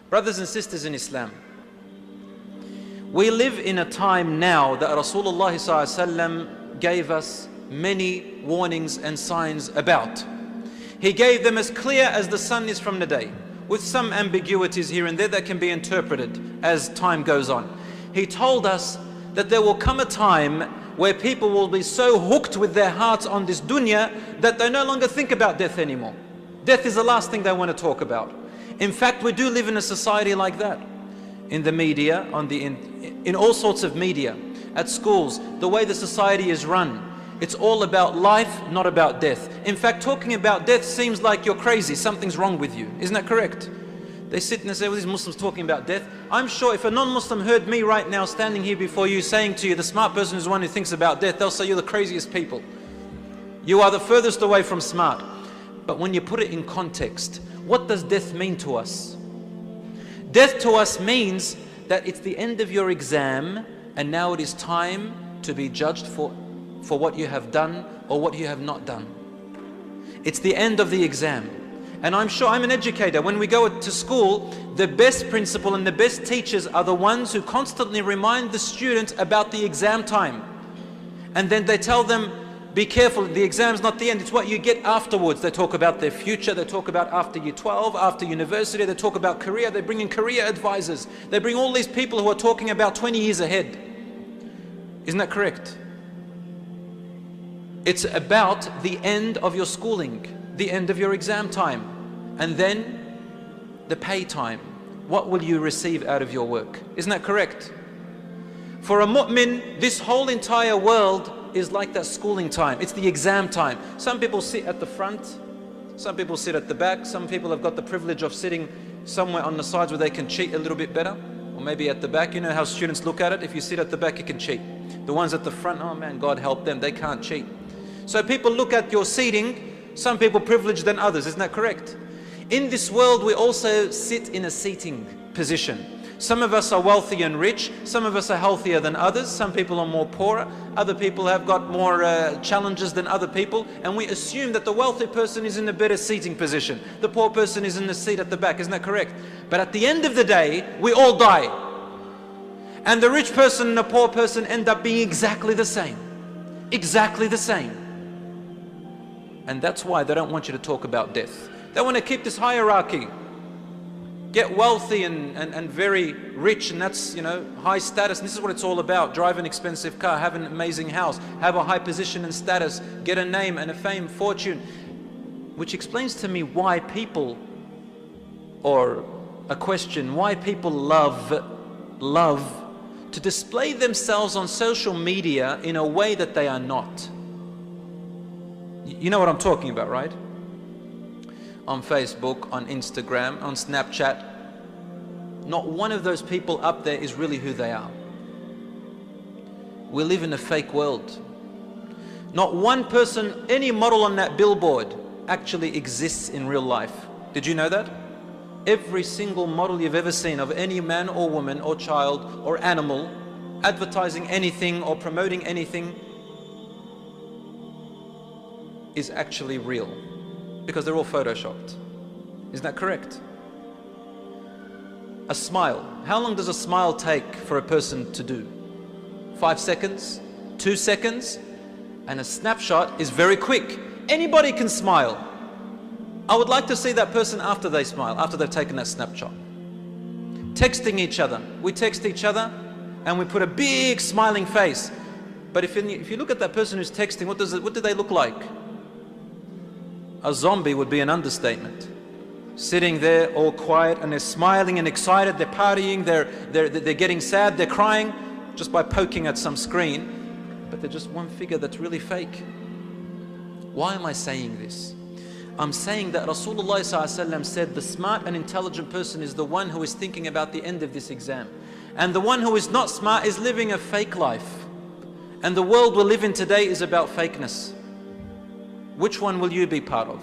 Brothers and sisters in Islam, we live in a time now that Rasulullah ﷺ gave us many warnings and signs about. He gave them as clear as the sun is from the day, with some ambiguities here and there that can be interpreted as time goes on. He told us that there will come a time where people will be so hooked with their hearts on this dunya that they no longer think about death anymore. Death is the last thing they want to talk about. In fact, we do live in a society like that. In the media, in all sorts of media, at schools, the way the society is run, it's all about life, not about death. In fact, talking about death seems like you're crazy, something's wrong with you. Isn't that correct? They sit and they say, well, these Muslims talking about death. I'm sure if a non-Muslim heard me right now standing here before you saying to you, the smart person is the one who thinks about death, they'll say you're the craziest people. You are the furthest away from smart. But when you put it in context, what does death mean to us? Death to us means that it's the end of your exam and now it is time to be judged for what you have done or what you have not done. It's the end of the exam. And I'm sure, I'm an educator, when we go to school, the best principal and the best teachers are the ones who constantly remind the student about the exam time. And then they tell them, be careful, the exam's not the end, it's what you get afterwards. They talk about their future, they talk about after year 12, after university, they talk about career, they bring in career advisors. They bring all these people who are talking about 20 years ahead. Isn't that correct? It's about the end of your schooling, the end of your exam time, and then the pay time. What will you receive out of your work? Isn't that correct? For a mu'min, this whole entire world is like that schooling time. It's the exam time. Some people sit at the front, some people sit at the back, some people have got the privilege of sitting somewhere on the sides where they can cheat a little bit better, or maybe at the back. You know how students look at it? If you sit at the back, you can cheat. The ones at the front, oh man, God help them, they can't cheat. So people look at your seating, some people privileged than others, isn't that correct? In this world, we also sit in a seating position. Some of us are wealthy and rich, some of us are healthier than others, some people are more poorer, other people have got more challenges than other people, and we assume that the wealthy person is in a better seating position. The poor person is in the seat at the back, isn't that correct? But at the end of the day, we all die. And the rich person and the poor person end up being exactly the same. Exactly the same. And that's why they don't want you to talk about death. They want to keep this hierarchy. Get wealthy and very rich, and that's, you know, high status. And this is what it's all about. Drive an expensive car, have an amazing house, have a high position and status, get a name and a fame, fortune. Which explains to me why people, or a question, why people love to display themselves on social media in a way that they are not. You know what I'm talking about, right? On Facebook, on Instagram, on Snapchat, not one of those people up there is really who they are. We live in a fake world. Not one person, any model on that billboard actually exists in real life. Did you know that? Every single model you've ever seen of any man or woman or child or animal advertising anything or promoting anything is actually real. Because they're all photoshopped. Isn't that correct? A smile. How long does a smile take for a person to do? 5 seconds? 2 seconds? And a snapshot is very quick. Anybody can smile. I would like to see that person after they smile, after they've taken that snapshot. Texting each other. We text each other and we put a big smiling face. But if you look at that person who's texting, what do they look like? A zombie would be an understatement. Sitting there all quiet and they're smiling and excited, they're partying, they're getting sad, they're crying just by poking at some screen, but they're just one figure that's really fake. Why am I saying this? I'm saying that Rasulullah ﷺ said the smart and intelligent person is the one who is thinking about the end of this exam. And the one who is not smart is living a fake life. And the world we live in today is about fakeness. Which one will you be part of?